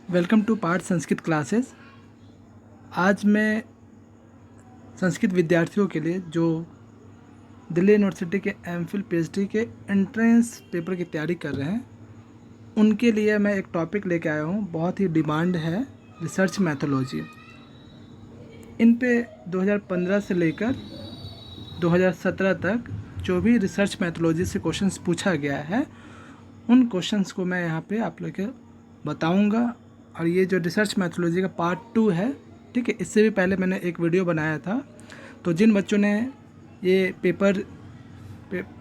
Welcome to part Sanskrit classes. आज मैं संस्कृत विद्यार्थियों के लिए जो दिल्ली यूनिवर्सिटी के एमफिल पीएचडी के एंट्रेंस पेपर की तैयारी कर रहे हैं उनके लिए मैं एक टॉपिक लेके आया हूँ। बहुत ही डिमांड है रिसर्च मैथोलॉजी। इन पे 2015 से लेकर 2017 तक जो भी रिसर्च मैथोलॉजी से क्वेश्चंस पूछा गया है उन क्वेश्चंस को मैं यहाँ पे आप लोग को बताऊँगा। और ये जो रिसर्च मैथोलॉजी का पार्ट 2 है, ठीक है। इससे भी पहले मैंने एक वीडियो बनाया था, तो जिन बच्चों ने ये पेपर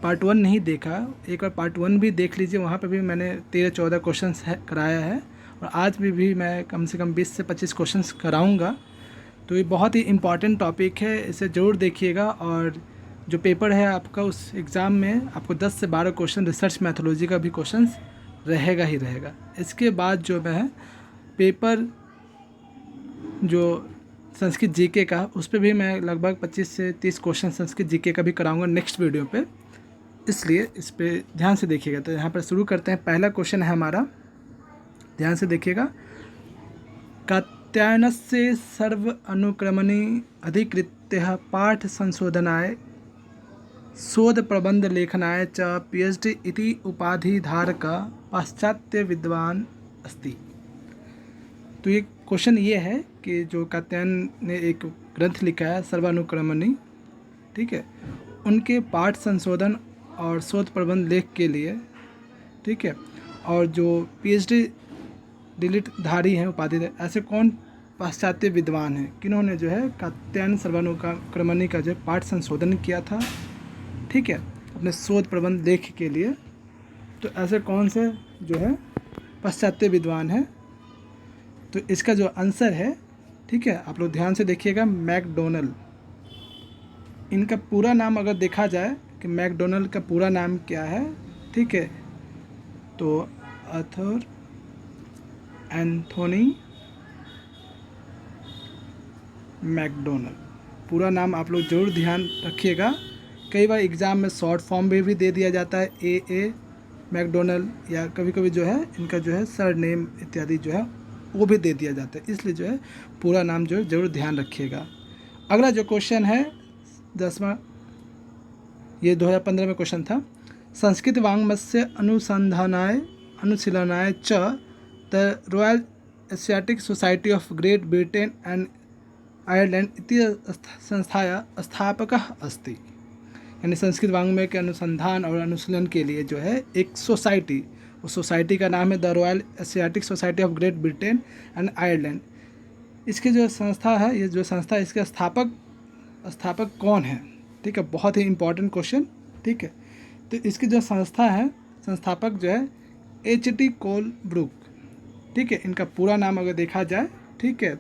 पार्ट 1 नहीं देखा, एक बार पार्ट 1 भी देख लीजिए। वहाँ पे भी मैंने 13-14 क्वेश्चंस कराया है और आज भी मैं कम से कम 20 से 25 क्वेश्चंस कराऊँगा। तो ये बहुत ही इम्पॉर्टेंट टॉपिक है, इसे ज़रूर देखिएगा। और जो पेपर है आपका, उस एग्ज़ाम में आपको 10 से 12 क्वेश्चन रिसर्च मैथोलॉजी का भी क्वेश्चंस रहेगा ही रहेगा। इसके बाद जो है पेपर जो संस्कृत जीके का, उस पर भी मैं लगभग 25 से 30 क्वेश्चन संस्कृत जीके का भी कराऊंगा नेक्स्ट वीडियो पे, इसलिए इस पर ध्यान से देखिएगा। तो यहाँ पर शुरू करते हैं। पहला क्वेश्चन है हमारा, ध्यान से देखिएगा। कात्यायनस्य सर्व अनुक्रमणि अधिकृत्य पाठ संशोधनाय शोध प्रबंध लेखनाय च पीएचडी इति उपाधिधारक पाश्चात्य विद्वान अस्ति। तो ये क्वेश्चन ये है कि जो कात्यायन ने एक ग्रंथ लिखा है सर्वानुक्रमणि, ठीक है, उनके पाठ संशोधन और शोध प्रबंध लेख के लिए, ठीक है, और जो पीएचडी डिलीट धारी हैं उपाधि, ऐसे कौन पाश्चात्य विद्वान हैं किन्होंने जो है कात्यायन सर्वानुक्रमणि का जो पाठ संशोधन किया था, ठीक है, अपने शोध प्रबंध लेख के लिए। तो ऐसे कौन से जो है पाश्चात्य विद्वान हैं? तो इसका जो आंसर है, ठीक है, आप लोग ध्यान से देखिएगा, मैकडोनल। इनका पूरा नाम अगर देखा जाए कि मैकडोनल का पूरा नाम क्या है, ठीक है, तो आर्थर एंथोनी मैकडोनल, पूरा नाम आप लोग जरूर ध्यान रखिएगा। कई बार एग्ज़ाम में शॉर्ट फॉर्म में भी दे दिया जाता है ए मैकडोनल, या कभी कभी जो है इनका जो है सर नेम इत्यादि जो है वो भी दे दिया जाता है, इसलिए जो है पूरा नाम जो है ज़रूर ध्यान रखिएगा। अगला जो क्वेश्चन है 10वां, ये 2015 में क्वेश्चन था। संस्कृत वाङ्मयस्य अनुसंधानाय अनुशीलनाय च the Royal Asiatic Society of great Britain and Ireland इति संस्थाया स्थापकः अस्ति। यानी संस्कृत वाङ्मय के अनुसंधान और अनुशीलन के लिए जो है एक सोसाइटी, उस सोसाइटी का नाम है the Royal Asiatic Society of great Britain and Ireland. इसकी जो संस्था है, ये जो संस्था है, इसके स्थापक कौन है? ठीक है, बहुत ही इम्पोर्टेंट क्वेश्चन, ठीक है। तो इसकी जो संस्था है, संस्थापक जो है H.T. कोलब्रुक, ठीक है, इनका पूरा नाम अगर देखा जाए, ठीक है,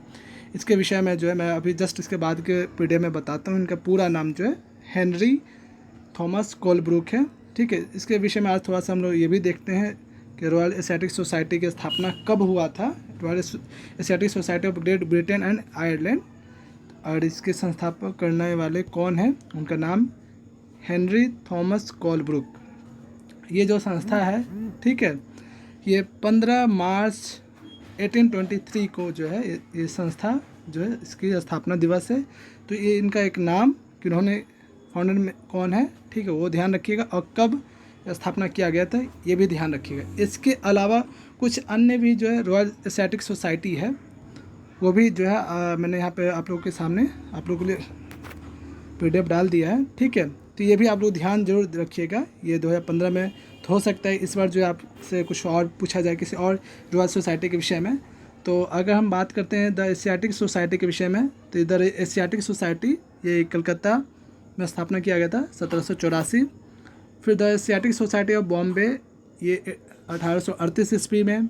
इसके विषय में जो है मैं अभी जस्ट इसके बाद के पीडीएफ में बताता हूँ। इनका पूरा नाम जो है हेनरी थॉमस कोलब्रुक है, ठीक है। इसके विषय में आज थोड़ा सा हम लोग ये भी देखते हैं कि रॉयल एशियाटिक सोसाइटी की स्थापना कब हुआ था, royal Asiatic Society of great Britain and Ireland, और इसके संस्थापक करने वाले कौन हैं? उनका नाम हेनरी थॉमस कोलब्रुक। ये जो संस्था है, ठीक है, ये 15 मार्च 1823 को जो है ये संस्था जो है इसकी स्थापना दिवस है। तो ये इनका एक नाम, किन्होंने फाउंडर में कौन है, ठीक है, वो ध्यान रखिएगा, और कब स्थापना किया गया था ये भी ध्यान रखिएगा। इसके अलावा कुछ अन्य भी जो है रॉयल एशियाटिक सोसाइटी है, वो भी जो है मैंने यहाँ पे आप लोगों के सामने आप लोगों के लिए पीडीएफ डाल दिया है, ठीक है। तो ये भी आप लोग ध्यान जरूर रखिएगा। ये 2015 में तो हो सकता है इस बार जो है आपसे कुछ और पूछा जाए किसी और रॉयल सोसाइटी के विषय में। तो अगर हम बात करते हैं द एशियाटिक सोसाइटी के विषय में, तो इधर एशियाटिक सोसाइटी ये कलकत्ता में स्थापना किया गया था 1784। फिर the Asiatic Society of Bombay, ये 1838 ईस्वी में।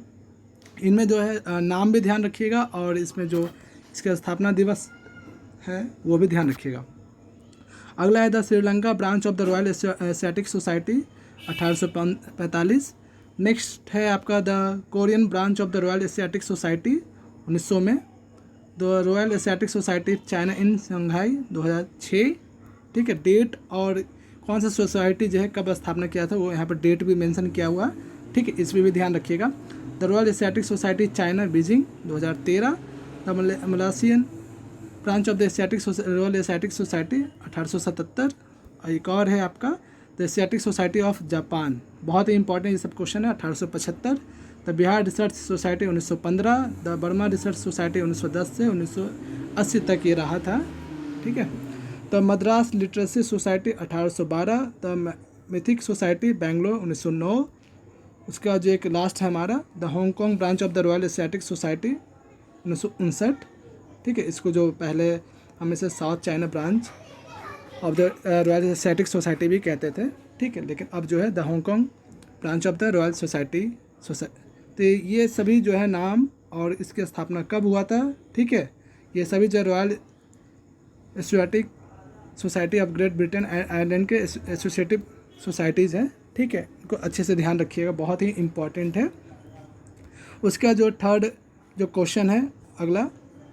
इनमें जो है नाम भी ध्यान रखिएगा, और इसमें जो इसका स्थापना दिवस है वो भी ध्यान रखिएगा। अगला है the Sri Lanka branch of the Royal Asiatic society 1845। Next है आपका the Korean branch of the Royal Asiatic society 1900 में। The Royal Asiatic Society China in Shanghai 2006, ठीक है। डेट और कौन सा सोसाइटी जो है कब स्थापना किया था वो यहाँ पर डेट भी मेंशन किया हुआ, ठीक है, इसमें भी ध्यान रखिएगा। The Royal Asiatic Society China Beijing 2013, the Malaysian branch of the Asiatic Royal Asiatic Society 1877, और एक और है आपका the Asiatic Society of Japan, बहुत ही इंपॉर्टेंट ये सब क्वेश्चन है, 1875, the Bihar Research Society 1915, the Burma Research Society 1910 से 1980 तक ये रहा था, ठीक है। The Madras Literacy Society 1812, the Mythic Society Bangalore 1909, उसका जो एक लास्ट है हमारा the Hong Kong branch of the Royal Asiatic society 1959, ठीक है। इसको जो पहले हम इसे south China branch of the Royal Asiatic society भी कहते थे, ठीक है, लेकिन अब जो है the Hong Kong branch of the royal society. तो ये सभी जो है नाम और इसकी स्थापना कब हुआ था, ठीक है। ये सभी जो royal Asiatic Society of great Britain and Ireland के एसोसिएटिव सोसाइटीज़ हैं, ठीक है, इनको अच्छे से ध्यान रखिएगा, बहुत ही इम्पॉर्टेंट है। उसका जो थर्ड जो क्वेश्चन है अगला,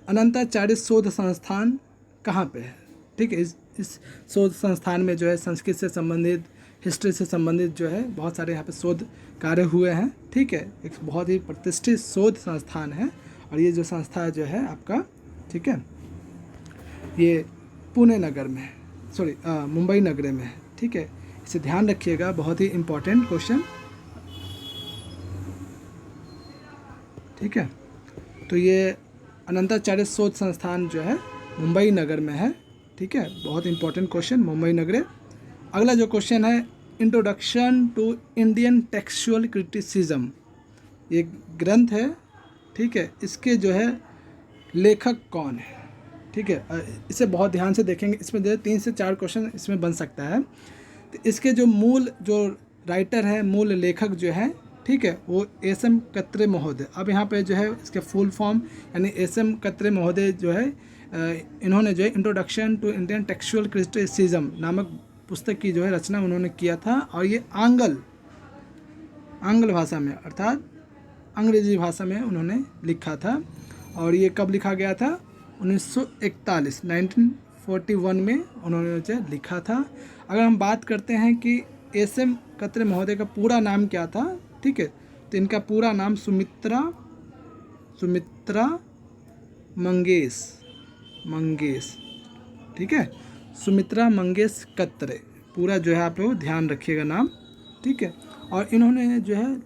अनंताचार्य शोध संस्थान कहाँ पे है, ठीक है। इस शोध संस्थान में जो है संस्कृत से संबंधित, हिस्ट्री से संबंधित जो है बहुत सारे यहाँ पे शोध कार्य हुए हैं, ठीक है। एक बहुत ही प्रतिष्ठित शोध संस्थान है, और ये जो संस्था जो है आपका, ठीक है, ये पुणे नगर में है, सॉरी मुंबई नगर में है, ठीक है। इसे ध्यान रखिएगा, बहुत ही इम्पोर्टेंट क्वेश्चन, ठीक है। तो ये अनंताचार्य शोध संस्थान जो है मुंबई नगर में है, ठीक है, बहुत इंपॉर्टेंट क्वेश्चन, मुंबई नगर। अगला जो क्वेश्चन है, introduction to Indian textual criticism, ये ग्रंथ है, ठीक है, इसके जो है लेखक कौन है, ठीक है। इसे बहुत ध्यान से देखेंगे, इसमें जो है 3 से 4 क्वेश्चन इसमें बन सकता है। तो इसके जो मूल जो राइटर है, मूल लेखक जो है, ठीक है, वो एस.एम. कत्रे महोदय। अब यहाँ पे जो है इसके फुल फॉर्म यानी एस.एम. कत्रे महोदय जो है इन्होंने जो है introduction to Indian textual criticism नामक पुस्तक की जो है रचना उन्होंने किया था, और ये आंग्ल भाषा में अर्थात अंग्रेजी भाषा में उन्होंने लिखा था। और ये कब लिखा गया था, 1941 में उन्होंने जो लिखा था। अगर हम बात करते हैं कि एस.एम. कत्रे महोदय का पूरा नाम क्या था, ठीक है, तो इनका पूरा नाम सुमित्रा मंगेश, ठीक है, सुमित्रा मंगेश कत्रे, पूरा जो है आप लोग ध्यान रखिएगा नाम, ठीक है। और इन्होंने जो है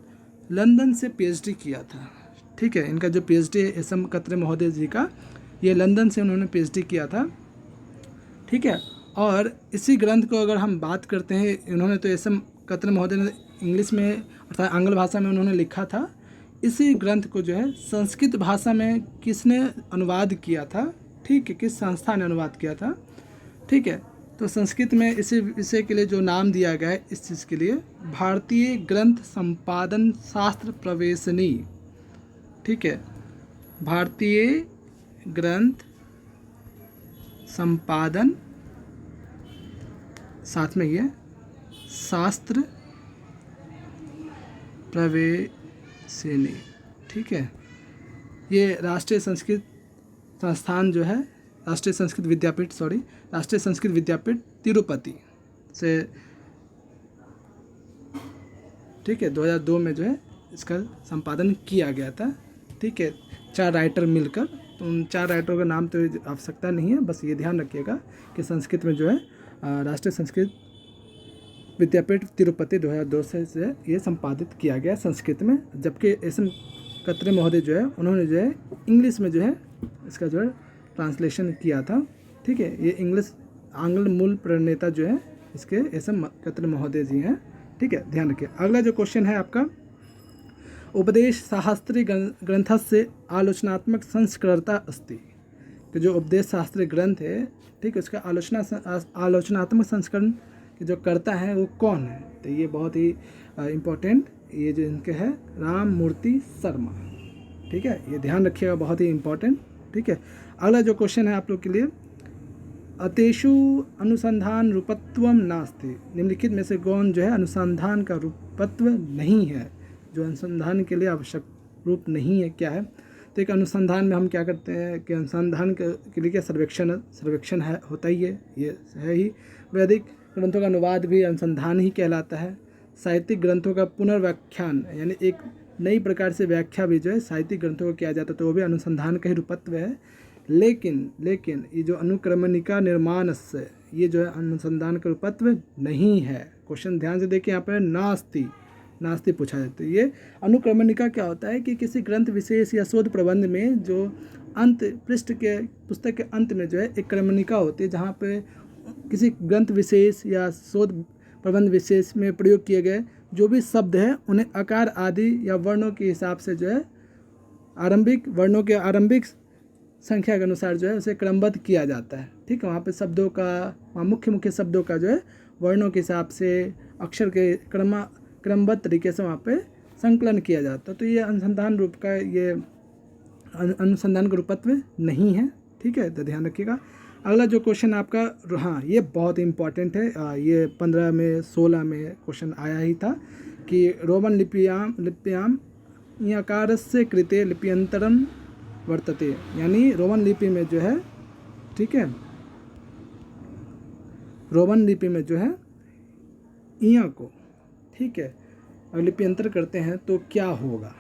लंदन से पीएचडी किया था, ठीक है। इनका जो पीएचडी है एस.एम. कत्रे महोदय जी का, ये लंदन से उन्होंने पीएचडी किया था, ठीक है। और इसी ग्रंथ को अगर हम बात करते हैं, इन्होंने तो एस.एम. कत्रे महोदय ने इंग्लिश में अर्थात आंग्ल भाषा में उन्होंने लिखा था। इसी ग्रंथ को जो है संस्कृत भाषा में किसने अनुवाद किया था, ठीक है, किस संस्था ने अनुवाद किया था, ठीक है। तो संस्कृत में इसी विषय के लिए जो नाम दिया गया है इस चीज़ के लिए, भारतीय ग्रंथ संपादन शास्त्र प्रवेशनी, ठीक है, भारतीय ग्रंथ संपादन, साथ में ये शास्त्र प्रवेशनी, ठीक है। ये राष्ट्रीय संस्कृत संस्थान जो है, राष्ट्रीय संस्कृत विद्यापीठ तिरुपति से, ठीक है, 2002 में जो है इसका संपादन किया गया था, ठीक है, 4 राइटर मिलकर। तो उन 4 राइटरों का नाम तो आवश्यकता नहीं है, बस ये ध्यान रखिएगा कि संस्कृत में जो है राष्ट्रीय संस्कृत विद्यापीठ तिरुपति 2002 से ये संपादित किया गया संस्कृत में। जबकि एस.एम. कत्रे महोदय जो है उन्होंने जो है इंग्लिश में जो है इसका जो है ट्रांसलेशन किया था, ठीक है। ये आंग्ल मूल प्रणेता जो है इसके एस.एम. कत्रे महोदय जी हैं, ठीक है, ध्यान रखिए। अगला जो क्वेश्चन है आपका, उपदेश शास्त्री ग्रंथस्य आलोचनात्मक संस्कर्ता अस्ति, तो जो उपदेश शास्त्री ग्रंथ है, ठीक है, उसका आलोचनात्मक संस्करण जो करता है वो कौन है, तो ये बहुत ही इम्पोर्टेंट, ये जो इनके है राममूर्ति शर्मा, ठीक है, ये ध्यान रखिएगा, बहुत ही इम्पोर्टेंट, ठीक है। अगला जो क्वेश्चन है आप लोग के लिए, अतेषु अनुसंधान रूपत्वम नास्ति, निम्नलिखित में से कौन जो है अनुसंधान का रूपत्व नहीं है, जो अनुसंधान के लिए आवश्यक रूप नहीं है, क्या है। तो एक अनुसंधान में हम क्या करते हैं कि अनुसंधान के लिए क्या सर्वेक्षण है, होता ही है, ये है ही। वैदिक ग्रंथों का अनुवाद भी अनुसंधान ही कहलाता है। साहित्यिक ग्रंथों का पुनर्व्याख्यान यानी एक नई प्रकार से व्याख्या भी जो है साहित्यिक ग्रंथों को किया जाता है, तो वो भी अनुसंधान का ही रूपत्व है। लेकिन ये जो अनुक्रमणिका निर्माण से ये जो है अनुसंधान का रूपत्व नहीं है। क्वेश्चन ध्यान से देखिए, यहाँ पर नास्ति पूछा जाता है। ये अनुक्रमणिका क्या होता है कि किसी ग्रंथ विशेष या शोध प्रबंध में जो अंत पृष्ठ के पुस्तक के अंत में जो है एक क्रमणिका होती है, जहाँ पे किसी ग्रंथ विशेष या शोध प्रबंध विशेष में प्रयोग किए गए जो भी शब्द हैं उन्हें आकार आदि या वर्णों के हिसाब से जो है आरंभिक वर्णों के आरंभिक संख्या के अनुसार जो है उसे क्रमबद्ध किया जाता है। ठीक है, वहाँ पे शब्दों का, वहाँ मुख्य मुख्य शब्दों का जो है वर्णों के हिसाब से अक्षर के क्रमबद्ध तरीके से वहाँ पे संकलन किया जाता है। तो ये अनुसंधान रूप का, ये अनुसंधान का रूपत्व नहीं है। ठीक है, तो ध्यान रखिएगा। अगला जो क्वेश्चन आपका, हाँ ये बहुत इंपॉर्टेंट है, ये 15 में 16 में क्वेश्चन आया ही था कि रोमन लिप्याम ञकारस्य कृते लिप्यंतरम वर्तते, यानी रोमन लिपि में जो है, ठीक है, रोमन लिपि में जो है इया को, ठीक है, और लिप्यंतर करते हैं तो क्या होगा।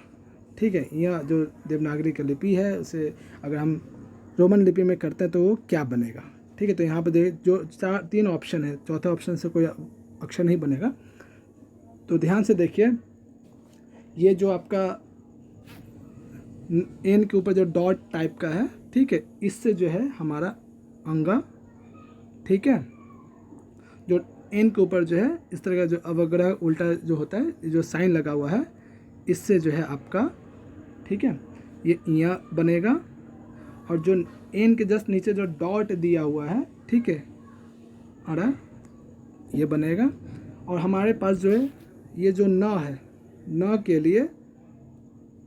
ठीक है, यह जो देवनागरी का लिपि है उसे अगर हम रोमन लिपि में करते हैं तो वो क्या बनेगा। ठीक है, तो यहाँ पर जो 3 ऑप्शन है, चौथा ऑप्शन से कोई अक्षर नहीं बनेगा। तो ध्यान से देखिए, ये जो आपका एन के ऊपर जो डॉट टाइप का है, ठीक है, इससे जो है हमारा अंगा, ठीक है, जो एन के ऊपर जो है इस तरह का जो अवग्रह उल्टा जो होता है, जो साइन लगा हुआ है, इससे जो है आपका, ठीक है, ये इया बनेगा। और जो एन के जस्ट नीचे जो डॉट दिया हुआ है, ठीक है, अड़ा, ये बनेगा। और हमारे पास जो है ये जो न है, न के लिए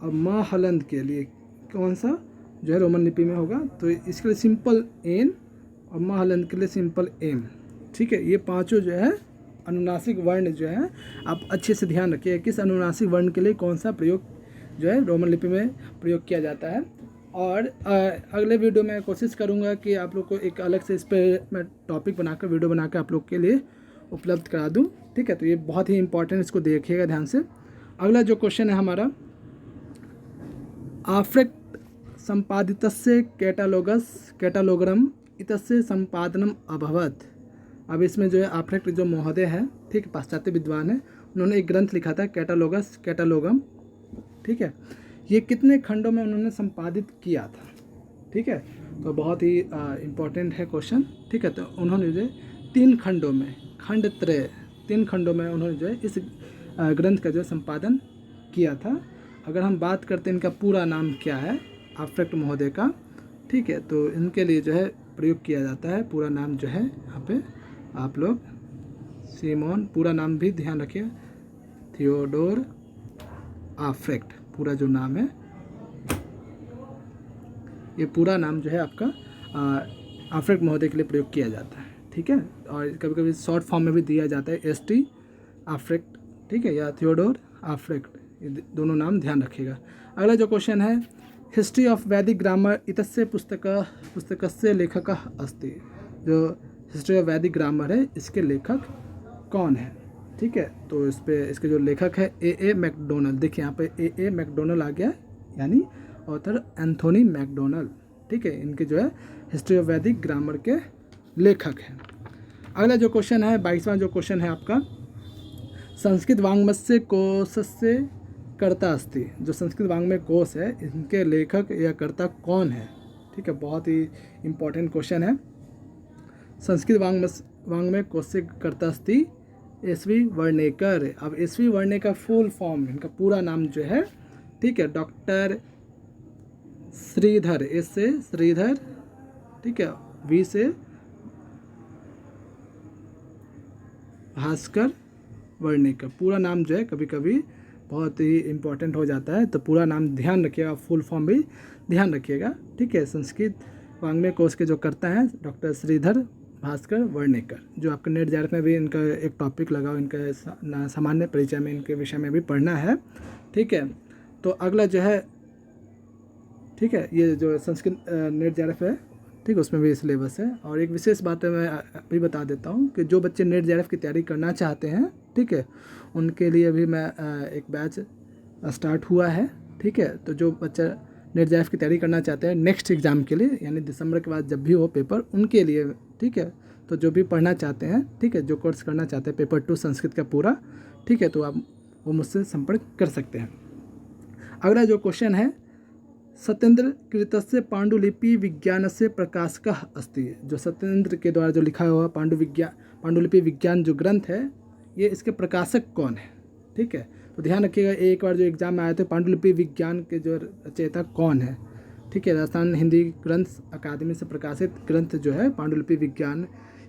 और म हलंत के लिए कौन सा जो है रोमन लिपि में होगा, तो इसके लिए सिंपल एन और म हलंत के लिए सिंपल एम। ठीक है, ये पांचों जो है अनुनासिक वर्ण जो है आप अच्छे से ध्यान रखिए किस अनुनासिक वर्ण के लिए कौन सा प्रयोग जो है रोमन लिपि में प्रयोग किया जाता है। और अगले वीडियो में कोशिश करूंगा कि आप लोग को एक अलग से इस पर मैं टॉपिक बनाकर वीडियो बनाकर आप लोग के लिए उपलब्ध करा दूं। ठीक है, तो ये बहुत ही इंपॉर्टेंट, इसको देखिएगा ध्यान से। अगला जो क्वेश्चन है हमारा, आफ्रेक्ट संपादितस्य कैटालोगरम इतस्य संपादनम अभवत्। अब इसमें जो है आफ्रेक्ट जो महोदय है, ठीक, पाश्चात्य विद्वान है, उन्होंने एक ग्रंथ लिखा था कैटालोगम। ठीक है, ये कितने खंडों में उन्होंने संपादित किया था। ठीक है, तो बहुत ही इम्पोर्टेंट है क्वेश्चन। ठीक है, तो उन्होंने जो 3 खंडों में, खंड त्रय 3 खंडों में उन्होंने जो है इस ग्रंथ का जो संपादन किया था। अगर हम बात करते हैं इनका पूरा नाम क्या है, आफ्रेक्ट महोदय का, ठीक है, तो इनके लिए जो है प्रयोग किया जाता है पूरा नाम जो है, यहाँ पे आप लोग सीमोन, पूरा नाम भी ध्यान रखिए, थियोडोर आफ्रेक्ट पूरा जो नाम है, ये पूरा नाम जो है आपका आफ्रेक्ट महोदय के लिए प्रयोग किया जाता है। ठीक है, और कभी कभी शॉर्ट फॉर्म में भी दिया जाता है ST आफ्रेक्ट, ठीक है, या थियोडोर आफ्रेक्ट, ये दोनों नाम ध्यान रखिएगा। अगला जो क्वेश्चन है, हिस्ट्री ऑफ वैदिक ग्रामर इतस्य पुस्तकस्य लेखकः अस्ति। जो हिस्ट्री ऑफ वैदिक ग्रामर है इसके लेखक कौन है। ठीक है, तो इस पे इसके जो लेखक है A मैकडोनल, देखिए यहाँ पे A मैकडोनल आ गया, यानी ऑथर एंथोनी मैकडोनल। ठीक है, इनके जो है हिस्ट्री ऑफ वैदिक ग्रामर के लेखक हैं। अगला जो क्वेश्चन है 22वां जो क्वेश्चन है आपका, संस्कृत वाङ्मयस्य कोशस्य कर्ता अस्ति। जो संस्कृत वाङ्मय कोश है इनके लेखक या कर्ता कौन है। ठीक है, बहुत ही इम्पोर्टेंट क्वेश्चन है। संस्कृत वाङ्मय कोश से कर्ता अस्ति SV वर्णेकर। अब SV वर्णेकर फुल फॉर्म, इनका पूरा नाम जो है, ठीक है, डॉक्टर श्रीधर, S से श्रीधर, ठीक है, V से भास्कर वर्णेकर। पूरा नाम जो है कभी कभी बहुत ही इम्पोर्टेंट हो जाता है, तो पूरा नाम ध्यान रखिएगा, फुल फॉर्म भी ध्यान रखिएगा। ठीक है, संस्कृत वाङ्मय कोश के जो करता है डॉक्टर श्रीधर भास्कर वर्णेकर, जो आपका नेट JRF में भी इनका एक टॉपिक लगा हो, इनका सामान्य परिचय में इनके विषय में भी पढ़ना है। ठीक है, तो अगला जो है, ठीक है, ये जो संस्कृत नेट JRF है, ठीक है, उसमें भी सिलेबस है। और एक विशेष बात है, मैं अभी बता देता हूँ कि जो बच्चे नेट JRF की तैयारी करना चाहते हैं, ठीक है, उनके लिए भी मैं एक बैच स्टार्ट हुआ है। ठीक है, तो जो बच्चा नेट JEF की तैयारी करना चाहते हैं नेक्स्ट एग्ज़ाम के लिए, यानी दिसंबर के बाद जब भी हो पेपर उनके लिए, ठीक है, तो जो भी पढ़ना चाहते हैं, ठीक है, जो कोर्स करना चाहते हैं पेपर 2 संस्कृत का पूरा, ठीक है, तो आप वो मुझसे संपर्क कर सकते हैं। अगला जो क्वेश्चन है, सत्येंद्र कृतस्य पांडुलिपि विज्ञानस्य प्रकाशकः अस्ति। जो सत्येंद्र के द्वारा जो लिखा हुआ पांडुलिपि विज्ञान जो ग्रंथ है, ये इसके प्रकाशक कौन है। ठीक है, तो ध्यान रखिएगा, एक बार जो एग्जाम में आए थे पांडुलिपि विज्ञान के जो रचयिता कौन है। ठीक है, राजस्थान हिंदी ग्रंथ अकादमी से प्रकाशित ग्रंथ जो है पांडुलिपि विज्ञान,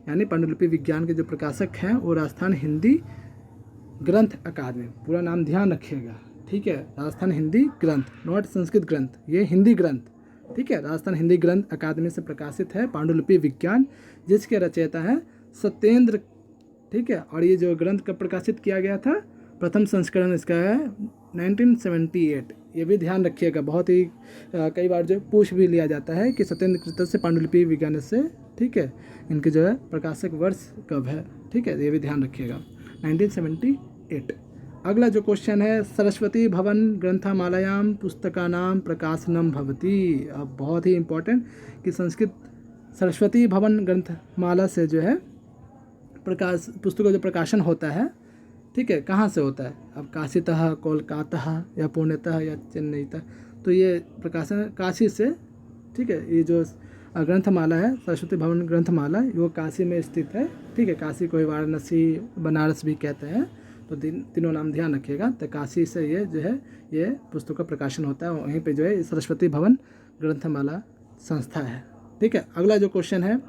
यानी पांडुलिपि विज्ञान के जो प्रकाशक हैं वो राजस्थान हिंदी ग्रंथ अकादमी, पूरा नाम ध्यान रखिएगा। ठीक है, राजस्थान हिंदी ग्रंथ, नॉट संस्कृत ग्रंथ, ये हिंदी ग्रंथ। ठीक है, राजस्थान हिंदी ग्रंथ अकादमी से प्रकाशित है पांडुलिपि विज्ञान, जिसके रचयिता है सत्येंद्र। ठीक है, और ये जो ग्रंथ कब प्रकाशित किया गया था, प्रथम संस्करण इसका है 1978। ये भी ध्यान रखिएगा, बहुत ही कई बार जो पूछ भी लिया जाता है कि सत्येंद्र कृत से पांडुलिपि विज्ञान से, ठीक है, इनके जो है प्रकाशक वर्ष कब है। ठीक है, ये भी ध्यान रखिएगा, 1978। अगला जो क्वेश्चन है, सरस्वती भवन ग्रंथमालायां पुस्तकानां प्रकाशनम भवति। अब बहुत ही इम्पोर्टेंट कि संस्कृत सरस्वती भवन ग्रंथमाला से जो है पुस्तकों जो प्रकाशन होता है, ठीक है, कहाँ से होता है, अब काशीतः, कोलकाता या पुणेतः या चेन्नईतः, तो ये प्रकाशन काशी से। ठीक है, ये जो ग्रंथमाला है सरस्वती भवन ग्रंथमाला, वो काशी में स्थित है। ठीक है, काशी को वाराणसी बनारस भी कहते हैं, तो तीनों नाम ध्यान रखिएगा। तो काशी से ये जो है ये पुस्तक का प्रकाशन होता है, वहीं पे जो है सरस्वती भवन ग्रंथमाला संस्था है। ठीक है, अगला जो क्वेश्चन है,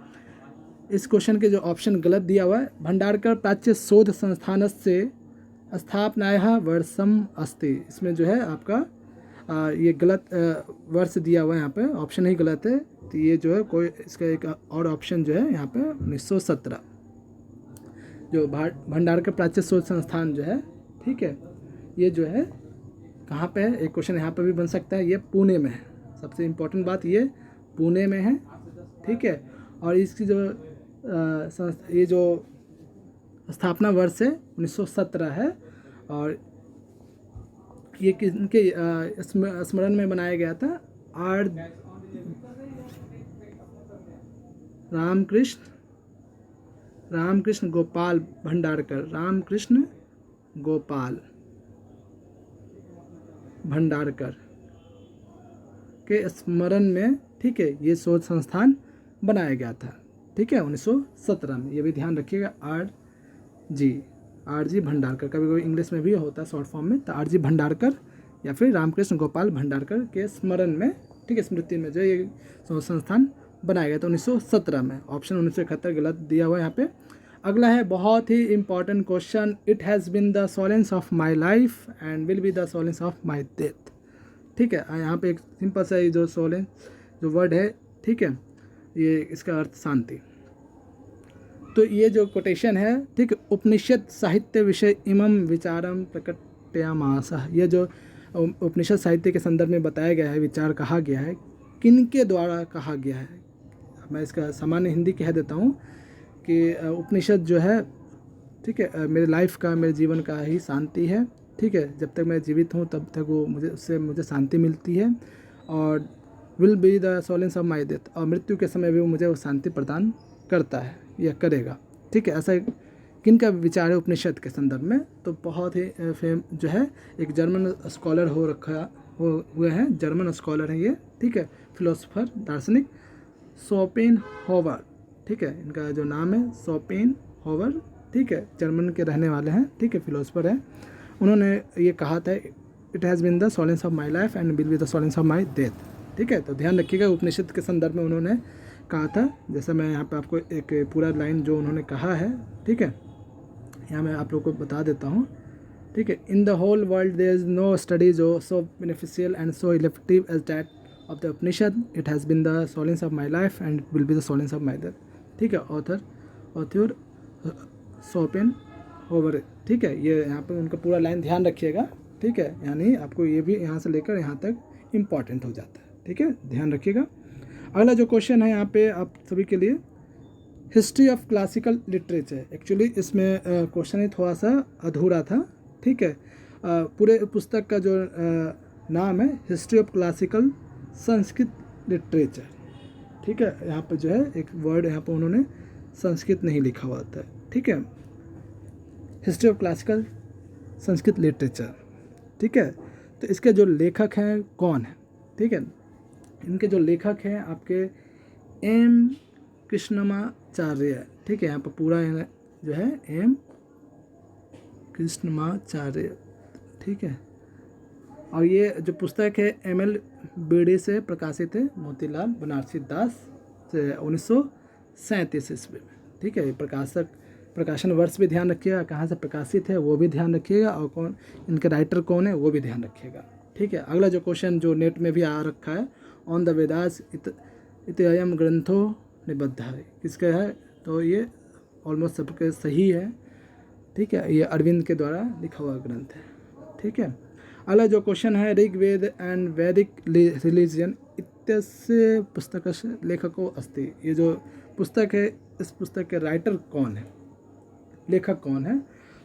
इस क्वेश्चन के जो ऑप्शन गलत दिया हुआ है, भंडारकर प्राच्य शोध संस्थान से स्थापनाया वर्षम अस्ति। इसमें जो है आपका ये गलत वर्ष दिया हुआ है, यहाँ पे ऑप्शन ही गलत है। तो ये जो है कोई इसका एक और ऑप्शन जो है यहाँ पे 1917, जो भंडारकर प्राच्य शोध संस्थान जो है, ठीक है, ये जो है कहाँ पे है, एक क्वेश्चन यहाँ पे भी बन सकता है, ये पुणे में है। सबसे इम्पोर्टेंट बात ये पुणे में है। ठीक है, और इसकी जो ये जो स्थापना वर्ष है 1917 है, और ये किनके स्मरण में बनाया गया था, आर रामकृष्ण गोपाल भंडारकर, रामकृष्ण गोपाल भंडारकर के स्मरण में, ठीक है, ये शोध संस्थान बनाया गया था। ठीक है, 1917 में, ये भी ध्यान रखिएगा। आर जी भंडारकर, कभी कभी इंग्लिश में भी होता है शॉर्ट फॉर्म में, तो आर जी भंडारकर या फिर रामकृष्ण गोपाल भंडारकर के स्मरण में, ठीक है, स्मृति में जो ये संस्थान बनाया गया था 1917 में। ऑप्शन 1971 गलत दिया हुआ है यहाँ पे। अगला है बहुत ही important question, it has been the solace of my life and will be the solace of my death. ठीक है, यहाँ पे एक सिंपल सा जो सोलेंस जो वर्ड है, ठीक है, ये इसका अर्थ शांति। तो ये जो कोटेशन है, ठीक है, उपनिषद साहित्य विषय इमं विचारम प्रकटयामासः, ये जो उपनिषद साहित्य के संदर्भ में बताया गया है, विचार कहा गया है, किनके द्वारा कहा गया है। मैं इसका सामान्य हिंदी कह देता हूँ कि उपनिषद जो है, ठीक है, मेरे लाइफ का, मेरे जीवन का ही शांति है। ठीक है, जब तक मैं जीवित हूँ तब तक वो मुझे शांति मिलती है, और will be the solace of my death, और मृत्यु के समय भी वो मुझे वो शांति प्रदान करता है या करेगा। ठीक है, ऐसा किन का विचार है उपनिषद के संदर्भ में, तो बहुत ही जो है एक जर्मन स्कॉलर हुए हैं, जर्मन स्कॉलर हैं ये, ठीक है, फिलोसोफर दार्शनिक शोपेनहावर। ठीक है, इनका जो नाम है शोपेनहावर, ठीक है, जर्मन के रहने वाले हैं, ठीक है, फिलोसोफर हैं। उन्होंने ये कहा था, it has been the solace of my life and will be the solace of my death. ठीक है, तो ध्यान रखिएगा, उपनिषद के संदर्भ में उन्होंने कहा था, जैसे मैं यहाँ पे आपको एक पूरा लाइन जो उन्होंने कहा है, ठीक है, यहाँ मैं आप लोगों को बता देता हूँ। ठीक है, in the whole world there is no study जो so beneficial and so elective as that of the Upanishad, it has been the solace of my life and will be the solace of my death. ठीक है, author Schopenhauer. ठीक है, ये यहाँ पे उनका पूरा लाइन ध्यान रखिएगा। ठीक है, यानी आपको ये भी यहाँ से लेकर यहाँ तक इम्पॉर्टेंट हो जाता है। ठीक है, ध्यान रखिएगा। अगला जो क्वेश्चन है यहाँ पे आप सभी के लिए, history of classical literature. Actually इसमें क्वेश्चन ही थोड़ा सा अधूरा था। ठीक है, पूरे पुस्तक का जो नाम है history of classical Sanskrit literature. ठीक है, यहाँ पे जो है एक वर्ड यहाँ पे उन्होंने संस्कृत नहीं लिखा हुआ था। ठीक है, history of classical Sanskrit literature. ठीक है, तो इसके जो लेखक हैं कौन है? ठीक है, इनके जो लेखक हैं आपके एम कृष्णमाचार्य। ठीक है, यहाँ पर पूरा जो है एम कृष्णमाचार्य। ठीक है, और ये जो पुस्तक है ML बेड़ी से प्रकाशित है, मोतीलाल बनारसी दास से 1937 ईस्वी में। ठीक है, प्रकाशन वर्ष भी ध्यान रखिएगा, कहाँ से प्रकाशित है वो भी ध्यान रखिएगा, और कौन इनके राइटर कौन है वो भी ध्यान रखिएगा। ठीक है, अगला जो क्वेश्चन जो नेट में भी आ रखा है, ऑन द वेदास इत्ययम ग्रंथो निबद्ध है, किसका है? तो ये ऑलमोस्ट सबके सही है। ठीक है, ये अरविंद के द्वारा लिखा हुआ ग्रंथ है। ठीक है, अगला जो क्वेश्चन है, ऋग्वेद एंड वैदिक रिलीजन इत्यस्य पुस्तकस्य लेखको अस्ति। ये जो पुस्तक है, इस पुस्तक के राइटर कौन है, लेखक कौन है?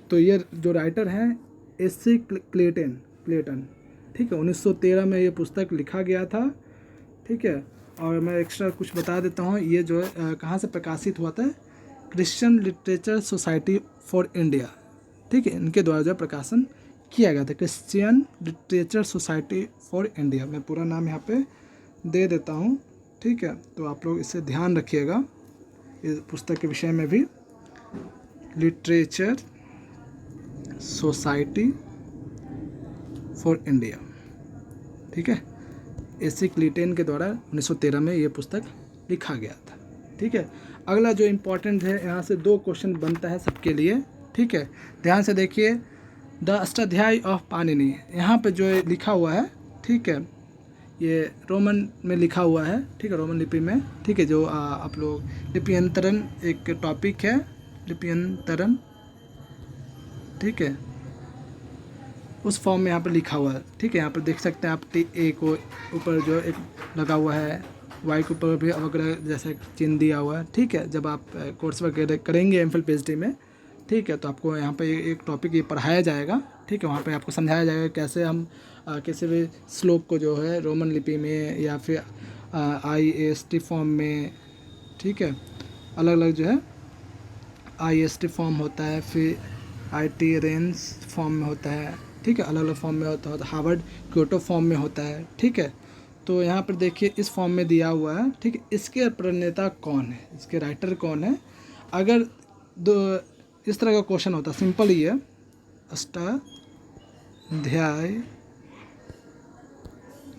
तो ये जो राइटर हैं एस.सी. क्लेटन। ठीक है, 1913 में ये पुस्तक लिखा गया था। ठीक है, और मैं एक्स्ट्रा कुछ बता देता हूँ, ये जो है कहाँ से प्रकाशित हुआ था? Christian literature society for India. ठीक है, इनके द्वारा जो प्रकाशन किया गया था, Christian literature society for India. मैं पूरा नाम यहाँ पे दे देता हूँ। ठीक है, तो आप लोग इससे ध्यान रखिएगा, इस पुस्तक के विषय में भी, लिटरेचर सोसाइटी फॉर इंडिया। ठीक है, एस.सी. क्लेटन के द्वारा 1913 में ये पुस्तक लिखा गया था। ठीक है, अगला जो इम्पोर्टेंट है, यहाँ से 2 क्वेश्चन बनता है सबके लिए। ठीक है, ध्यान से देखिए, द अष्टाध्यायी ऑफ पाणिनि, यहाँ पे जो लिखा हुआ है। ठीक है, ये रोमन में लिखा हुआ है। ठीक है, रोमन लिपि में। ठीक है, जो आप लोग लिप्यंतरण एक टॉपिक है, लिप्यंतरण। ठीक है, उस फॉर्म में यहाँ पर लिखा हुआ है। ठीक है, यहाँ पर देख सकते हैं आप, ए को ऊपर जो एक लगा हुआ है, वाई के ऊपर भी अवग्रह जैसा चिन्ह दिया हुआ है। ठीक है, जब आप कोर्स वगैरह करेंगे एमफिल पीएचडी में, ठीक है, तो आपको यहाँ पे एक टॉपिक ये पढ़ाया जाएगा। ठीक है, वहाँ पे आपको समझाया जाएगा कैसे हम किसी भी श्लोक को जो है रोमन लिपि में या फिर IAST फॉर्म में, ठीक है, अलग अलग जो है IAST फॉर्म होता है, फिर IT रेंस फॉर्म में होता है। ठीक है, अलग अलग फॉर्म में होता है, हार्वर्ड क्योटो फॉर्म में होता है। ठीक है, तो यहाँ पर देखिए इस फॉर्म में दिया हुआ है। ठीक है, इसके प्रणेता कौन है, इसके राइटर कौन है? अगर इस तरह का क्वेश्चन होता, सिंपल ही है, अष्टाध्याय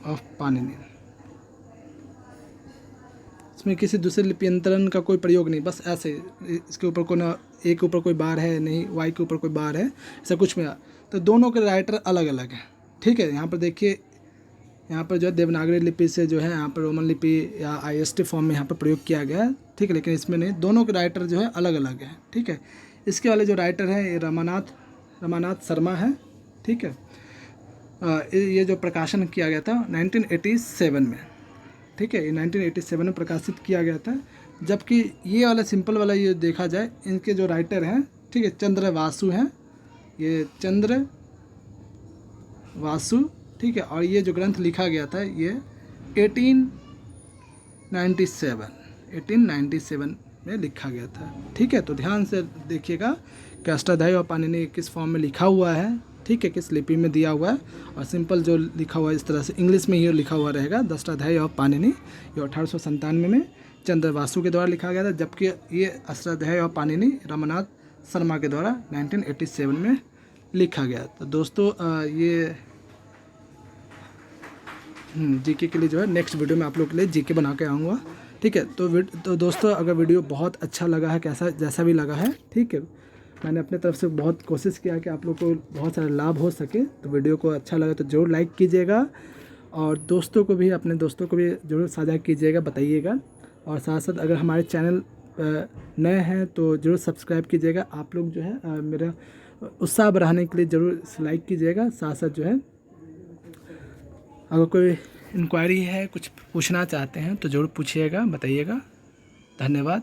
ऑफ पाणिनि, इसमें किसी दूसरे लिप्यंतरण का कोई प्रयोग नहीं, बस ऐसे इसके ऊपर कोई ना, ए के ऊपर कोई बार है नहीं, वाई के ऊपर कोई बार है, ऐसा कुछ में, तो दोनों के राइटर अलग अलग हैं। ठीक है, यहाँ पर देखिए, यहाँ पर जो है देवनागरी लिपि से जो है यहाँ पर रोमन लिपि या IST फॉर्म में यहाँ पर प्रयोग किया गया है। ठीक है, लेकिन इसमें नहीं, दोनों के राइटर जो है अलग अलग हैं। ठीक है, इसके वाले जो राइटर हैं ये रमानाथ शर्मा है। ठीक है, ये जो प्रकाशन किया गया था 1987 में। ठीक है, ये 1987 में प्रकाशित किया गया था। जबकि ये वाला सिंपल वाला ये देखा जाए, इनके जो राइटर हैं, ठीक है, चंद्र वासु हैं, ये चंद्र वासु। ठीक है, और ये जो ग्रंथ लिखा गया था ये 1897 में लिखा गया था। ठीक है, तो ध्यान से देखिएगा कि अष्टाध्यायी और पाणिनि किस फॉर्म में लिखा हुआ है। ठीक है, किस लिपि में दिया हुआ है, और सिंपल जो लिखा हुआ है इस तरह से इंग्लिश में ये लिखा हुआ रहेगा, द अष्टाध्यायी ऑफ पाणिनि। ये 1897 में चंद्र वासु के द्वारा लिखा गया था, जबकि ये अष्टाध्यायी ऑफ पाणिनि रमानाथ शर्मा के द्वारा 1987 में लिखा गया। तो दोस्तों ये जीके के लिए जो है नेक्स्ट वीडियो में आप लोग के लिए जीके बना के आऊँगा। ठीक है, तो दोस्तों अगर वीडियो बहुत अच्छा लगा है, कैसा जैसा भी लगा है, ठीक है, मैंने अपने तरफ से बहुत कोशिश किया कि आप लोग को बहुत सारा लाभ हो सके। तो वीडियो को अच्छा लगा तो ज़रूर लाइक कीजिएगा, और दोस्तों को भी, अपने दोस्तों को भी ज़रूर साझा कीजिएगा, बताइएगा। और साथ साथ अगर हमारे चैनल नए हैं तो ज़रूर सब्सक्राइब कीजिएगा। आप लोग जो है मेरा उत्साह बढ़ाने के लिए ज़रूर लाइक कीजिएगा। साथ साथ जो है अगर कोई इंक्वायरी है, कुछ पूछना चाहते हैं तो ज़रूर पूछिएगा, बताइएगा। धन्यवाद।